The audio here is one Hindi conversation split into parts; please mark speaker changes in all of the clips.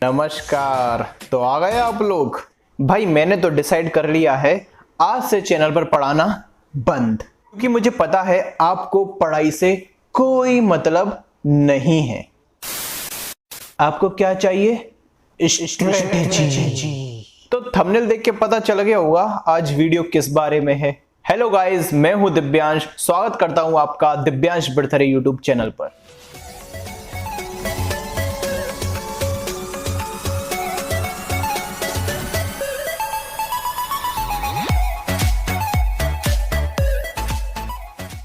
Speaker 1: नमस्कार। तो आ गए आप लोग। भाई मैंने तो डिसाइड कर लिया है आज से चैनल पर पढ़ाना बंद, क्योंकि मुझे पता है आपको पढ़ाई से कोई मतलब नहीं है। आपको क्या चाहिए? स्ट्रेटेजी। तो थंबनेल देख के पता चल गया होगा आज वीडियो किस बारे में है। हेलो गाइस, मैं हूं दिव्यांश। स्वागत करता हूं आपका दिव्यांश बिरथरे यूट्यूब चैनल पर।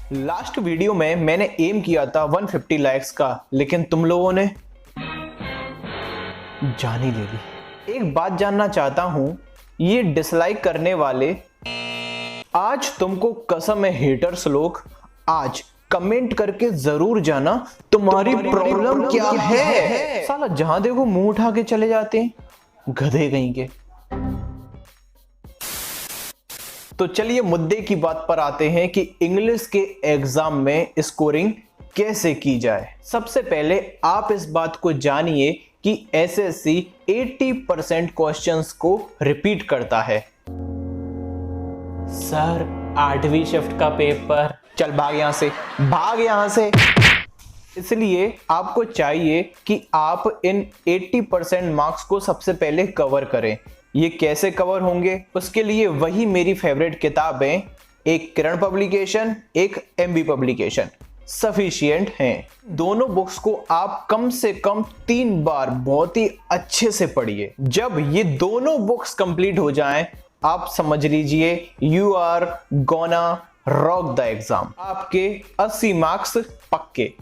Speaker 1: लास्ट वीडियो में मैंने एम किया था 150 लाइक्स का, लेकिन तुम लोगों ने जान ही ले ली। एक बात जानना चाहता हूं, ये डिसलाइक करने वाले, आज तुमको कसम है हेटर्स लोग, आज कमेंट करके जरूर जाना तुम्हारी प्रॉब्लम क्या है। साला जहां देखो मुंह उठा के चले जाते हैं, गधे कहीं के। तो चलिए मुद्दे की बात पर आते हैं कि इंग्लिश के एग्जाम में स्कोरिंग कैसे की जाए। सबसे पहले आप इस बात को जानिए कि एसएससी 80% क्वेश्चंस को रिपीट करता है। सर 8वीं शिफ्ट का पेपर, चल भाग यहां से, भाग यहां से। इसलिए आपको चाहिए कि आप इन 80% मार्क्स को सबसे पहले कवर करें। ये कैसे कवर होंगे, उसके लिए वही मेरी फेवरेट किताब है, एक किरण पब्लिकेशन, एक एमबी पब्लिकेशन, सफिशिएंट हैं। दोनों बुक्स को आप कम से कम 3 बार बहुत ही अच्छे से पढ़िए। जब ये दोनों बुक्स कंप्लीट हो जाएं, आप समझ लीजिए you are gonna rock the exam. आपके 80 मार्क्स पक्के।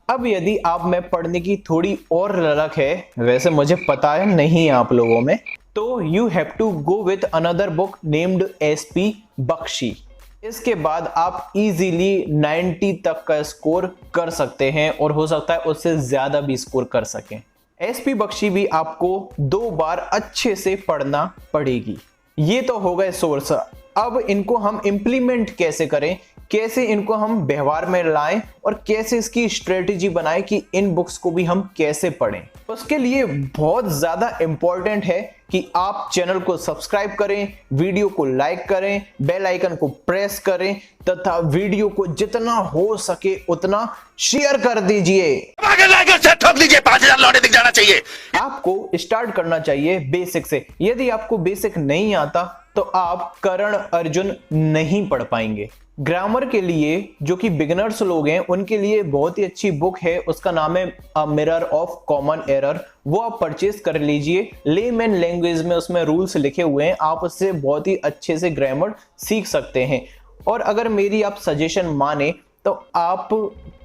Speaker 1: अब यदि आप में पढ़ने की थोड़ी और ललक है, वैसे मुझे पता है नहीं आप लोगों में, तो you have to go with another book named SP Bakshi. इसके बाद आप इजीली 90 तक का स्कोर कर सकते हैं और हो सकता है उससे ज्यादा भी स्कोर कर सकें। एसपी बख्शी भी आपको 2 बार अच्छे से पढ़ना पड़ेगी। ये तो हो गए सोर्स। अब इनको हम इंप्लीमेंट कैसे करें, कैसे इनको हम व्यवहार में लाएं और कैसे इसकी स्ट्रेटेजी बनाएं कि इन बुक्स को भी हम कैसे पढ़ें। उसके लिए बहुत ज्यादा इंपॉर्टेंट है कि आप चैनल को सब्सक्राइब करें, वीडियो को लाइक करें, बेल आइकन को प्रेस करें तथा वीडियो को जितना हो सके उतना शेयर कर दीजिए। ठोक दीजिए, 5000 लौटे दिख जाना चाहिए। आपको स्टार्ट करना चाहिए बेसिक से। यदि आपको बेसिक नहीं आता तो आप करण अर्जुन नहीं पढ़ पाएंगे। ग्रामर के लिए जो कि बिगिनर्स लोग हैं उनके लिए बहुत ही अच्छी बुक है, उसका नाम है a mirror of common error. वो आप परचेज कर लीजिए। लेमैन लैंग्वेज में उसमें रूल्स लिखे हुए हैं, आप उससे बहुत ही अच्छे से ग्रामर सीख सकते हैं। और अगर मेरी आप सजेशन माने तो आप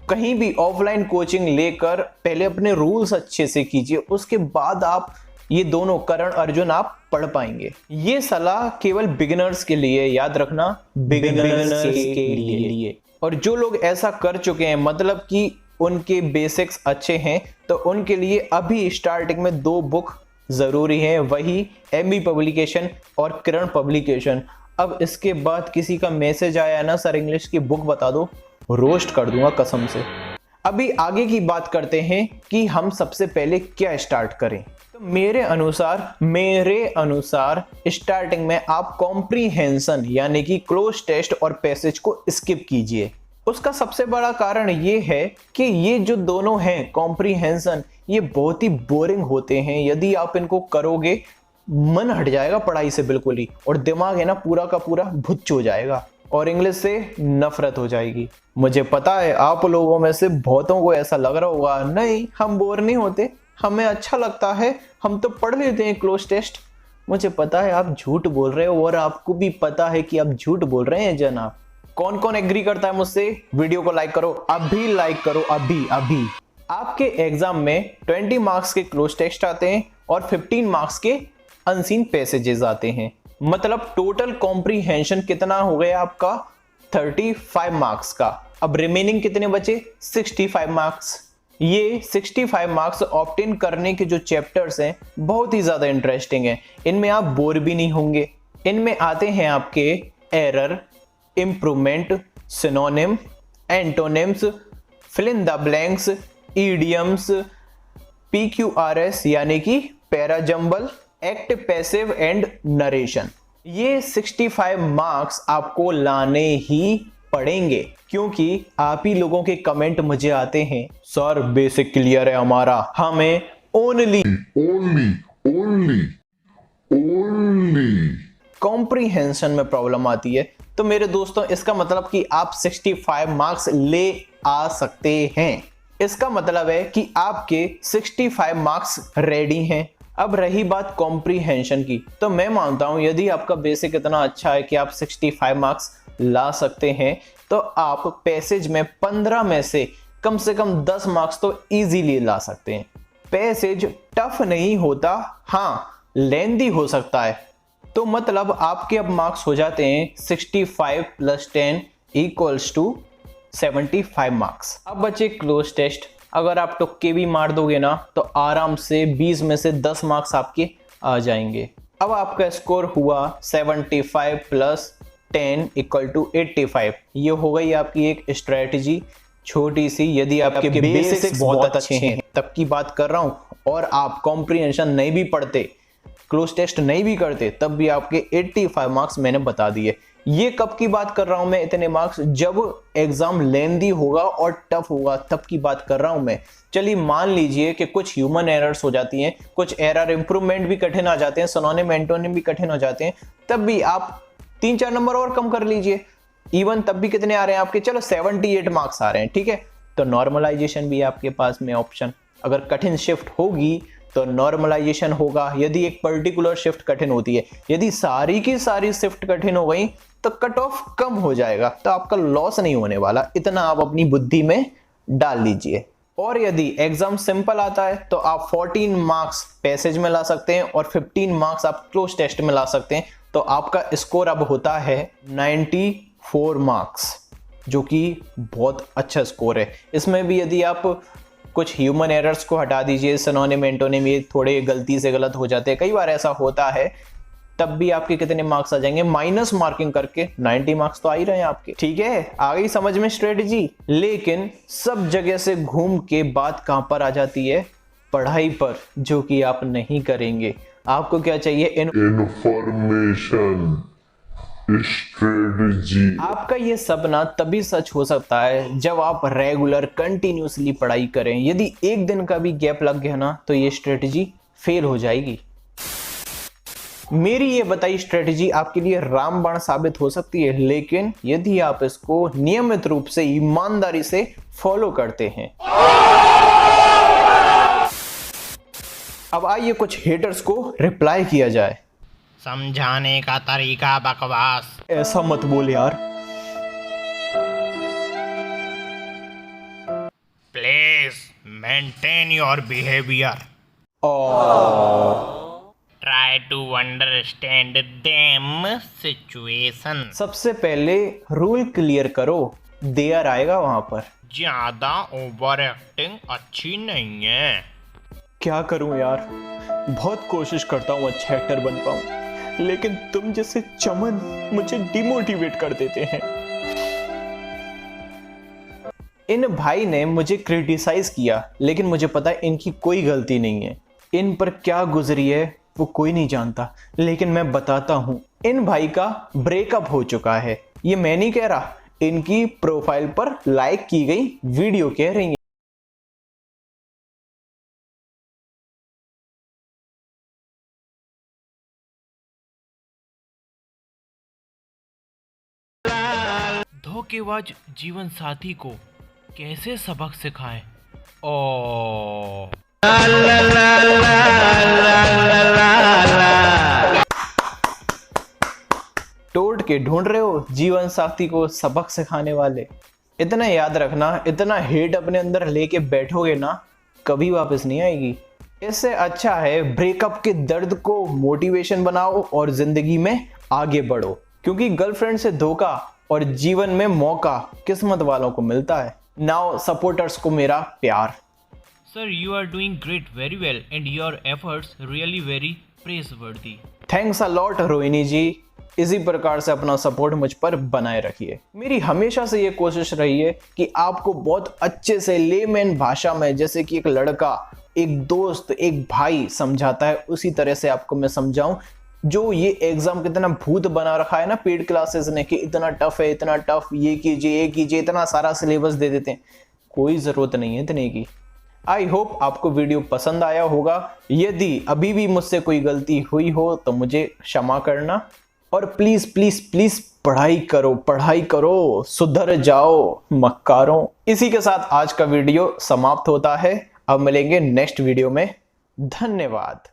Speaker 1: कहीं भी ऑफलाइन कोचिंग लेकर पहले अपने रूल्स अच्छे से कीजिए, उसके बाद आप ये दोनों करण अर्जुन आप पढ़ पाएंगे। ये सलाह केवल बिगिनर्स के लिए, याद रखना, बिगिनर्स के लिए। और जो लोग ऐसा कर चुके हैं, मतलब कि उनके बेसिक्स अच्छे हैं, तो उनके लिए अभी स्टार्टिंग में 2 बुक जरूरी है, वही एमबी पब्लिकेशन और किरण पब्लिकेशन। अब इसके बाद किसी का मैसेज आया ना सर इंग्लिश की बुक बता दो, रोस्ट कर दूंगा कसम से। अभी आगे की बात करते हैं कि हम सबसे पहले क्या स्टार्ट करें। तो मेरे अनुसार स्टार्टिंग में आप कॉम्प्रीहेंशन यानी कि क्लोज टेस्ट और पैसेज को स्किप कीजिए। उसका सबसे बड़ा कारण ये है कि ये जो दोनों हैं कॉम्प्रीहेंशन, ये बहुत ही बोरिंग होते हैं। यदि आप इनको करोगे मन हट जाएगा पढ़ाई से बिल्कुल ही, और दिमाग है ना पूरा का पूरा भुच्च हो जाएगा और इंग्लिश से नफरत हो जाएगी। मुझे पता है आप लोगों में से बहुतों को ऐसा लग रहा होगा, नहीं हम बोर नहीं होते, हमें अच्छा लगता है, हम तो पढ़ लेते हैं क्लोज टेस्ट। मुझे पता है आप झूठ बोल रहे हो और आपको भी पता है कि आप झूठ बोल रहे हैं जनाब। कौन कौन एग्री करता है मुझसे? वीडियो को लाइक करो, अभी लाइक करो, अभी। आपके एग्जाम में 20 मार्क्स के क्लोज टेस्ट आते हैं और 15 मार्क्स के अनसीन पैसेजेस आते हैं। मतलब टोटल कॉम्प्रीहेंशन कितना हो गया आपका? 35 मार्क्स का। अब रिमेनिंग कितने बचे? 65 मार्क्स। ये 65 मार्क्स ऑब्टेन करने के जो चैप्टर्स हैं बहुत ही ज्यादा इंटरेस्टिंग हैं। इनमें आप बोर भी नहीं होंगे। इनमें आते हैं आपके error, improvement, synonym, antonyms, fill in the blanks, idioms, PQRS यानी कि parajumble, act, passive and narration. ये 65 मार्क्स आपको लाने ही पड़ेंगे, क्योंकि आप ही लोगों के कमेंट मुझे आते हैं, सर बेसिक क्लियर है हमारा, हमें ओनली कॉम्प्रीहेंशन में प्रॉब्लम आती है। तो मेरे दोस्तों, इसका मतलब कि आप 65 मार्क्स ले आ सकते हैं। इसका मतलब है कि आपके 65 मार्क्स रेडी हैं। अब रही बात कॉम्प्रीहेंशन की, तो मैं मानता हूं यदि आपका बेसिक इतना अच्छा है कि आप 65 मार्क्स ला सकते हैं, तो आप पैसेज में 15 में से कम 10 मार्क्स तो इजीली ला सकते हैं। पैसेज टफ नहीं होता, हाँ लेंदी हो सकता है। तो मतलब आपके अब मार्क्स हो जाते हैं 65 + 10 = 75 मार्क्स। अब बचे क्लोज टेस्ट। अगर आप तुक्के भी मार दोगे ना, तो आराम से 20 में से 10 मार्क्स आपके आ जाएंगे। अब आपका स्कोर हुआ 75 + 10 = 85। ये हो गई आपकी एक स्ट्रेटजी, छोटी सी। यदि आपके बेसिक्स बहुत अच्छे हैं तब की बात कर रहा हूं, और आप कॉम्प्रीहेंशन नहीं भी पढ़ते, क्लोज टेस्ट नहीं भी करते, तब भी आपके 85 मार्क्स मैंने बता दिए। ये कब की बात कर रहा हूं मैं, इतने मार्क्स जब एग्जाम लेंदी होगा और टफ होगा तब की बात कर रहा हूं मैं। चलिए मान लीजिए कि कुछ ह्यूमन एरर्स हो जाती हैं, कुछ एरर इंप्रूवमेंट भी कठिन आ जाते हैं, सिनोनिम एंटोनिम भी कठिन हो जाते हैं, तब भी आप 3-4 नंबर और कम कर लीजिए। इवन तब भी कितने आ रहे हैं आपके, चलो 78 मार्क्स आ रहे हैं, ठीक है। तो नॉर्मलाइजेशन भी आपके पास में ऑप्शन, अगर कठिन शिफ्ट होगी तो नॉर्मलाइजेशन होगा। यदि एक पर्टिकुलर शिफ्ट कठिन होती है, यदि सारी की सारी शिफ्ट कठिन हो गई तो कट ऑफ कम हो जाएगा, तो आपका लॉस नहीं होने वाला। इतना आप अपनी बुद्धि में डाल लीजिए। और यदि एग्जाम सिंपल आता है तो आप 14 मार्क्स पैसेज में ला सकते हैं और 15 मार्क्स आप क्लोज टेस्ट में ला सकते हैं। तो आपका स्कोर अब होता है 94 मार्क्स, जो कि बहुत अच्छा स्कोर है। इसमें भी यदि आप कुछ ह्यूमन एरर्स को हटा दीजिए, सिनोनिम एंटोनिम ये थोड़े गलती से गलत हो जाते हैं, कई बार ऐसा होता है, तब भी आपके कितने मार्क्स आ जाएंगे, माइनस मार्किंग करके 90 मार्क्स तो आ ही रहे हैं आपके। ठीक है, आ गई समझ में स्ट्रेटजी। लेकिन सब जगह से घूम के बात कहां पर आ जाती है, पढ़ाई पर, जो कि आप नहीं करेंगे। आपको क्या चाहिए, इन्फॉर्मेशन स्ट्रेटजी। आपका ये सपना तभी सच हो सकता है जब आप रेगुलर कंटिन्यूसली पढ़ाई करें। यदि एक दिन का भी गैप लग गया ना, तो ये स्ट्रेटजी फेल हो जाएगी। मेरी ये बताई स्ट्रेटजी आपके लिए रामबाण साबित हो सकती है, लेकिन यदि आप इसको नियमित रूप से ईमानदारी से फॉलो करते हैं। अब आइए कुछ हेटर्स को रिप्लाई किया जाए।
Speaker 2: समझाने का तरीका बकवास।
Speaker 1: ऐसा मत बोल यार।
Speaker 2: Please maintain your behaviour. Try to understand them situation.
Speaker 1: सबसे पहले रूल क्लियर करो, देयर आएगा वहां पर।
Speaker 2: ज्यादा ओवर एक्टिंग अच्छी नहीं है।
Speaker 1: क्या करूं यार, बहुत कोशिश करता हूं अच्छा एक्टर बन पाऊं, लेकिन तुम जैसे चमन मुझे डिमोटिवेट कर देते हैं। इन भाई ने मुझे क्रिटिसाइज किया, लेकिन मुझे पता है इनकी कोई गलती नहीं है। इन पर क्या गुजरी है वो कोई नहीं जानता, लेकिन मैं बताता हूं। इन भाई का ब्रेकअप हो चुका है। ये मैं नहीं कह रहा, इनकी प्रोफाइल पर लाइक की गई वीडियो कह रही है।
Speaker 2: धोखेबाज जीवन साथी को कैसे सबक सिखाएं? ओ
Speaker 1: टोट के ढूंढ रहे हो जीवन साथी को सबक सिखाने वाले? इतना याद रखना, इतना हेट अपने अंदर लेके बैठोगे ना, कभी वापस नहीं आएगी। इससे अच्छा है ब्रेकअप के दर्द को मोटिवेशन बनाओ और जिंदगी में आगे बढ़ो, क्योंकि गर्लफ्रेंड से धोखा और जीवन में मौका किस्मत वालों को मिलता है। नाउ सपोर्टर्स को मेरा प्यार।
Speaker 2: Sir, you are doing great, very well, and your efforts really very praiseworthy.
Speaker 1: Thanks a lot Rohini ji. इसी प्रकार से अपना सपोर्ट मुझ पर बनाए रखिए। मेरी हमेशा से ये कोशिश रही है कि आपको बहुत अच्छे से लेमैन भाषा में, जैसे कि एक लड़का एक दोस्त एक भाई समझाता है, उसी तरह से आपको मैं समझाऊं। जो ये एग्जाम कितना भूत बना रखा है ना पेड क्लासेस ने कि इतना टफ है, इतना टफ, ये कीजिए, इतना सारा सिलेबस दे देते हैं, कोई जरूरत नहीं है इतने की। आई होप आपको वीडियो पसंद आया होगा। यदि अभी भी मुझसे कोई गलती हुई हो तो मुझे क्षमा करना, और प्लीज प्लीज प्लीज पढ़ाई करो, सुधर जाओ मक्कारों। इसी के साथ आज का वीडियो समाप्त होता है। अब मिलेंगे नेक्स्ट वीडियो में। धन्यवाद।